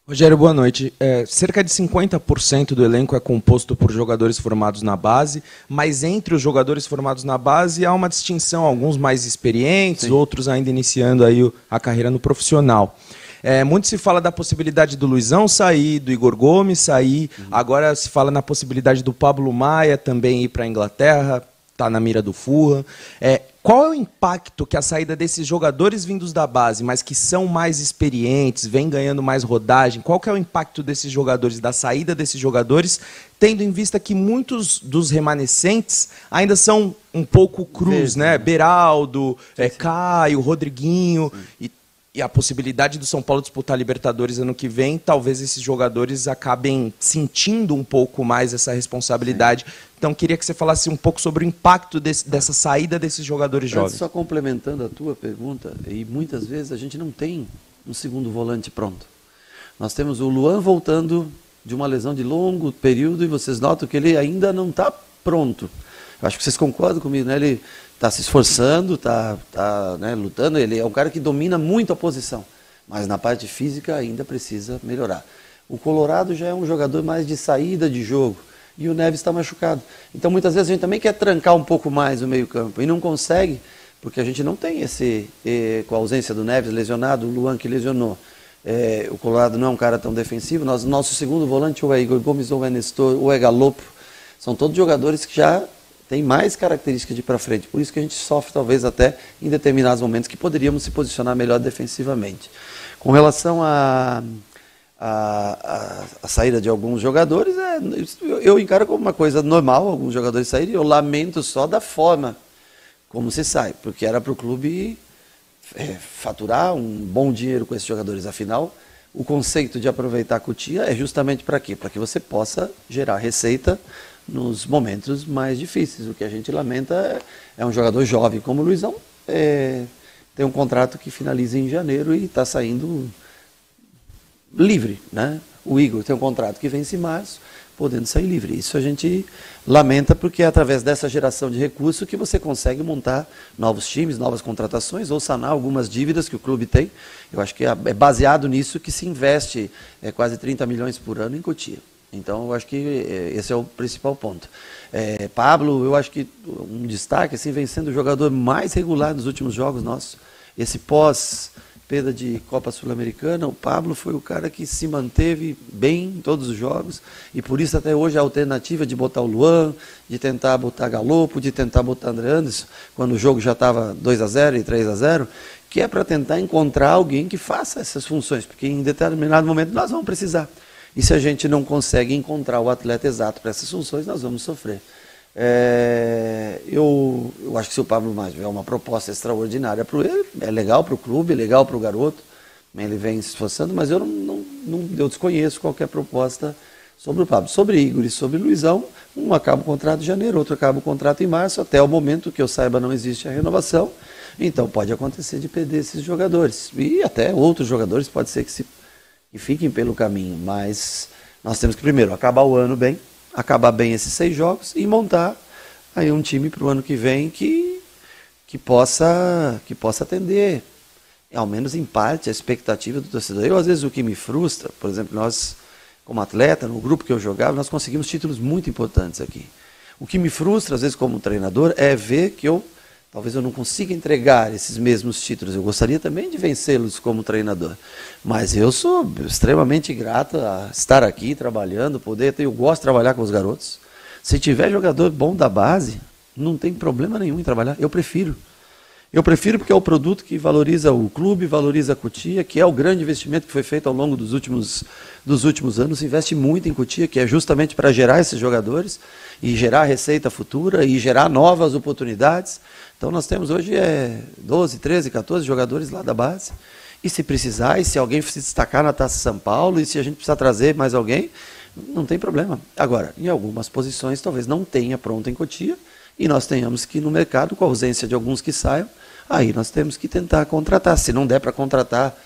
Rogério, boa noite. Cerca de 50% do elenco é composto por jogadores formados na base, mas entre os jogadores formados na base há uma distinção, alguns mais experientes, Sim. outros ainda iniciando aí a carreira no profissional. Muito se fala da possibilidade do Luizão sair, do Igor Gomes sair, agora se fala na possibilidade do Pablo Maia também ir para a Inglaterra, está na mira do Fulham. Qual é o impacto que a saída desses jogadores vindos da base, mas que são mais experientes, vêm ganhando mais rodagem, qual que é o impacto desses jogadores, da saída desses jogadores, tendo em vista que muitos dos remanescentes ainda são um pouco crus, né? Beraldo, Caio, Rodriguinho, e a possibilidade do São Paulo disputar a Libertadores ano que vem, talvez esses jogadores acabem sentindo um pouco mais essa responsabilidade. Sim. Então, queria que você falasse um pouco sobre o impacto dessa saída desses jogadores jovens. Só complementando a tua pergunta, e muitas vezes a gente não tem um segundo volante pronto. Nós temos o Luan voltando de uma lesão de longo período e vocês notam que ele ainda não está pronto. Eu acho que vocês concordam comigo, né? Ele está se esforçando, está né, lutando, ele é um cara que domina muito a posição, mas na parte física ainda precisa melhorar. O Colorado já é um jogador mais de saída de jogo, e o Neves está machucado. Então muitas vezes a gente também quer trancar um pouco mais o meio campo, e não consegue, porque a gente não tem com a ausência do Neves lesionado, o Luan que lesionou. O Colorado não é um cara tão defensivo, nosso segundo volante ou é Igor Gomes, ou é Nestor, ou é Galopo, são todos jogadores que já tem mais características de ir para frente. Por isso que a gente sofre, talvez, até em determinados momentos que poderíamos se posicionar melhor defensivamente. Com relação à saída de alguns jogadores, eu encaro como uma coisa normal, alguns jogadores saírem, eu lamento só da forma como se sai, porque era para o clube faturar um bom dinheiro com esses jogadores. Afinal, o conceito de aproveitar a Cotia é justamente para quê? Para que você possa gerar receita nos momentos mais difíceis. O que a gente lamenta é um jogador jovem como o Luizão, tem um contrato que finaliza em janeiro e está saindo livre, né? O Igor tem um contrato que vence em março, podendo sair livre. Isso a gente lamenta porque é através dessa geração de recursos que você consegue montar novos times, novas contratações ou sanar algumas dívidas que o clube tem. Eu acho que é baseado nisso que se investe quase 30 milhões por ano em Cotia. Então, eu acho que esse é o principal ponto. Pablo, eu acho que um destaque, assim, vem sendo o jogador mais regular dos últimos jogos nossos. Esse pós-perda de Copa Sul-Americana, o Pablo foi o cara que se manteve bem em todos os jogos, e por isso até hoje a alternativa de botar o Luan, de tentar botar Galopo, de tentar botar André Anderson, quando o jogo já estava 2-0 e 3-0, que é para tentar encontrar alguém que faça essas funções, porque em determinado momento nós vamos precisar. E se a gente não consegue encontrar o atleta exato para essas funções, nós vamos sofrer. Eu acho que se o Pablo Maia tiver uma proposta extraordinária para ele, é legal para o clube, é legal para o garoto, ele vem se esforçando, mas eu eu desconheço qualquer proposta sobre o Pablo. Sobre Igor e sobre Luizão, um acaba o contrato em janeiro, outro acaba o contrato em março, até o momento que eu saiba não existe a renovação, então pode acontecer de perder esses jogadores. E até outros jogadores pode ser que fiquem pelo caminho, mas nós temos que primeiro acabar o ano bem, acabar bem esses 6 jogos e montar aí um time para o ano que vem que possa atender, ao menos em parte, a expectativa do torcedor. Às vezes o que me frustra, por exemplo, nós como atleta, no grupo que eu jogava, nós conseguimos títulos muito importantes aqui. O que me frustra, às vezes como treinador, é ver que talvez eu não consiga entregar esses mesmos títulos. Eu gostaria também de vencê-los como treinador. Mas eu sou extremamente grato a estar aqui trabalhando, eu gosto de trabalhar com os garotos. Se tiver jogador bom da base, não tem problema nenhum em trabalhar. Eu prefiro. Eu prefiro porque é o produto que valoriza o clube, valoriza a Cotia, que é o grande investimento que foi feito ao longo dos últimos anos. Investe muito em Cotia, que é justamente para gerar esses jogadores e gerar receita futura e gerar novas oportunidades. Então nós temos hoje 12, 13, 14 jogadores lá da base. E se precisar, e se alguém se destacar na Taça São Paulo, e se a gente precisar trazer mais alguém, não tem problema. Agora, em algumas posições talvez não tenha pronta em Cotia, e nós tenhamos que ir no mercado, com a ausência de alguns que saiam, aí nós temos que tentar contratar. Se não der para contratar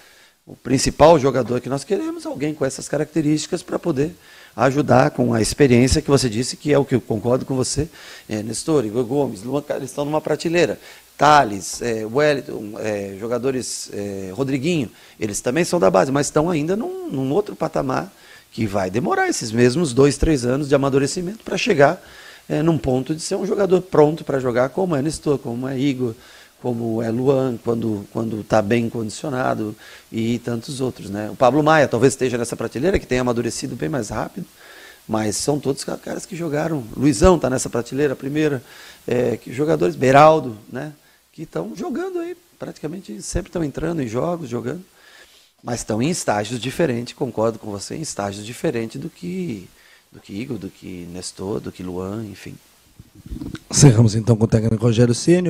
o principal jogador que nós queremos, alguém com essas características para poder ajudar com a experiência que você disse, que é o que eu concordo com você, Nestor, Igor Gomes, Luan, eles estão numa prateleira. Thales, Wellington, jogadores, Rodriguinho, eles também são da base, mas estão ainda num outro patamar que vai demorar esses mesmos 2, 3 anos de amadurecimento para chegar num ponto de ser um jogador pronto para jogar, como é Nestor, como é Igor, como é Luan, quando está bem condicionado, e tantos outros, né? O Pablo Maia talvez esteja nessa prateleira, que tem amadurecido bem mais rápido, mas são todos caras que jogaram. Luizão está nessa prateleira, a primeira, que jogadores, Beraldo, né? Que estão jogando aí, praticamente sempre estão entrando em jogos, jogando, mas estão em estágios diferentes, concordo com você, em estágios diferentes do que Igor, do que Nestor, do que Luan, enfim. Encerramos então com o técnico Rogério Ceni.